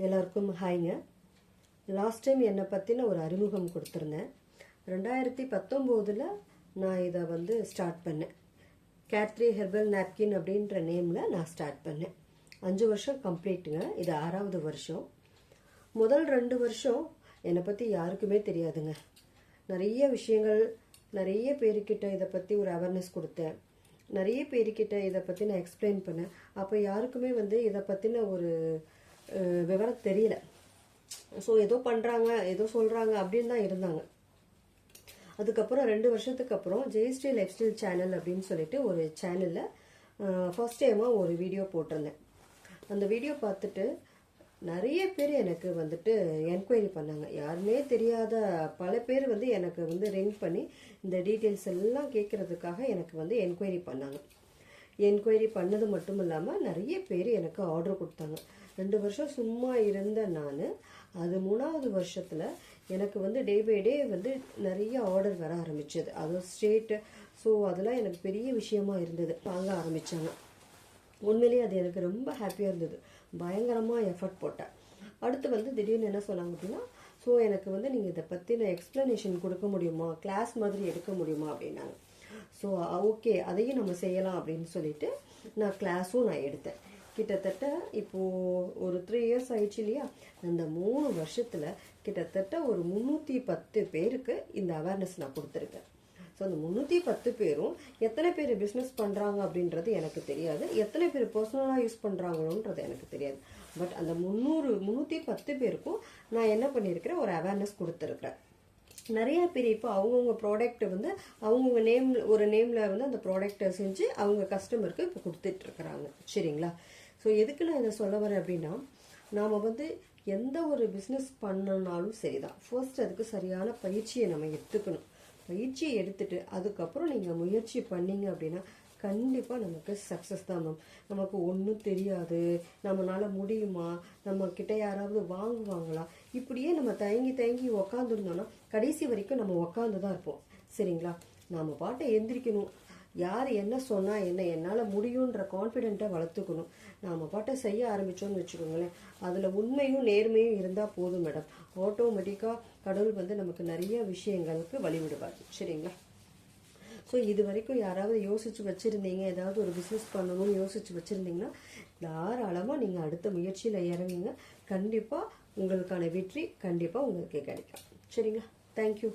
எல்லாருக்கும் ஹாய்ங்க. Last time என்னை பற்றின ஒரு அறிமுகம் கொடுத்துருந்தேன். 2019 நான் இதை ஸ்டார்ட் பண்ணேன். கேட்ரி ஹெர்பல் நாப்கின் அப்படின்ற நேமில் நான் ஸ்டார்ட் பண்ணேன். 5 வருஷம் கம்ப்ளீட்டுங்க. இது 6வது வருஷம். முதல் 2 வருஷம் என்னை பற்றி யாருக்குமே தெரியாதுங்க. நிறைய விஷயங்கள் நிறைய பேருக்கிட்ட இதை பற்றி ஒரு அவேர்னஸ் கொடுத்தேன். நிறைய பேருக்கிட்ட இதை பற்றி நான் எக்ஸ்பிளைன் பண்ணேன். அப்போ யாருக்குமே இதை பற்றின ஒரு விவரம் தெரியல. ஸோ ஏதோ பண்ணுறாங்க, ஏதோ சொல்கிறாங்க அப்படின்னு தான் இருந்தாங்க. அதுக்கப்புறம் 2 வருஷத்துக்கு அப்புறம் ஜெயஸ்ரீ லைஃப் ஸ்டைல் சேனல் அப்படின்னு சொல்லிட்டு ஒரு சேனலில் ஃபர்ஸ்ட் டைமாக ஒரு வீடியோ போட்டிருந்தேன். அந்த வீடியோ பார்த்துட்டு நிறைய பேர் எனக்கு என்கொயரி பண்ணாங்க. யாருமே தெரியாத பல பேர் எனக்கு ரிங் பண்ணி இந்த டீட்டெயில்ஸ் எல்லாம் கேட்கறதுக்காக எனக்கு என்கொயரி பண்ணாங்க. என்கொயரி பண்ணது மட்டும் இல்லாமல் நிறைய பேர் எனக்கு ஆர்டர் கொடுத்தாங்க. 2 வருஷம் சும்மா இருந்த நான் அது 3வது வருஷத்தில் எனக்கு டே பை டே நிறைய ஆர்டர் வர ஆரம்பிச்சது. அதுவும் ஸ்டேட்டு. ஸோ அதெல்லாம் எனக்கு பெரிய விஷயமா இருந்தது. வாங்க ஆரம்பித்தாங்க. உண்மையிலேயே அது எனக்கு ரொம்ப ஹாப்பியாக இருந்தது. பயங்கரமாக எஃபர்ட் போட்டேன். அடுத்து திடீர்னு என்ன சொன்னாங்க அப்படின்னா, ஸோ எனக்கு நீங்கள் இதை பற்றின எக்ஸ்ப்ளனேஷன் கொடுக்க முடியுமா, கிளாஸ் மாதிரி எடுக்க முடியுமா அப்படின்னாங்க. ஸோ ஓகே, அதையும் நம்ம செய்யலாம் அப்படின்னு சொல்லிட்டு நான் கிளாஸும் நான் எடுத்தேன். கிட்டத்தட்ட இப்போது ஒரு 3 இயர்ஸ் ஆயிடுச்சு இல்லையா. அந்த 3 வருஷத்தில் கிட்டத்தட்ட ஒரு 310 பேருக்கு இந்த அவேர்னஸ் நான் கொடுத்துருக்கேன். ஸோ அந்த 310 பேரும் எத்தனை பேர் பிஸ்னஸ் பண்ணுறாங்க அப்படின்றது எனக்கு தெரியாது. எத்தனை பேர் பர்சனலாக யூஸ் பண்ணுறாங்களோன்றது எனக்கு தெரியாது. பட் அந்த 310 பேருக்கும் நான் என்ன பண்ணியிருக்கிறேன், ஒரு அவேர்னஸ் கொடுத்துருக்குறேன். நிறைய பேர் இப்போ அவங்கவுங்க ப்ராடக்ட் அவங்கவுங்க நேமில் அந்த ப்ராடக்டை செஞ்சு அவங்க கஸ்டமருக்கு இப்போ கொடுத்துட்ருக்குறாங்க. சரிங்களா. ஸோ எதுக்கு நான் இதை சொல்ல வரேன் அப்படின்னா, நாம் எந்த ஒரு பிஸ்னஸ் பண்ணனாலும் சரிதான், ஃபர்ஸ்ட் அதுக்கு சரியான பயிற்சியை நம்ம எடுத்துக்கணும். பயிற்சியை எடுத்துட்டு அதுக்கப்புறம் நீங்கள் முயற்சி பண்ணீங்க அப்படின்னா கண்டிப்பாக நமக்கு சக்ஸஸ் தான் மேம். நமக்கு ஒன்றும் தெரியாது, நம்மளால முடியுமா, நம்ம கிட்ட யாராவது வாங்குவாங்களா, இப்படியே நம்ம தயங்கி உக்காந்துருந்தோம்னா கடைசி வரைக்கும் நம்ம உக்காந்து தான் இருப்போம். சரிங்களா. நாம் பாட்டை எந்திரிக்கணும். யார் என்ன சொன்னால் என்ன, என்னால் முடியுன்ற கான்ஃபிடென்ட்டை வளர்த்துக்கணும். நாம் பாட்டை செய்ய ஆரம்பித்தோன்னு வச்சுக்கோங்களேன், அதில் உண்மையும் நேர்மையும் இருந்தால் போதும் மேடம். ஆட்டோமேட்டிக்காக கடவுள் நமக்கு நிறைய விஷயங்களுக்கு வழிவிடுவார். சரிங்களா. ஸோ இது வரைக்கும் யாராவது யோசித்து வச்சுருந்தீங்க, ஏதாவது ஒரு பிஸ்னஸ் பண்ணணும்னு யோசித்து வச்சுருந்தீங்கன்னா தாராளமாக நீங்கள் அடுத்த முயற்சியில் இறங்குங்க. கண்டிப்பாக உங்களுக்கான வெற்றி கண்டிப்பாக உங்களுக்கு கிடைக்கும். சரிங்களா. தேங்க்யூ.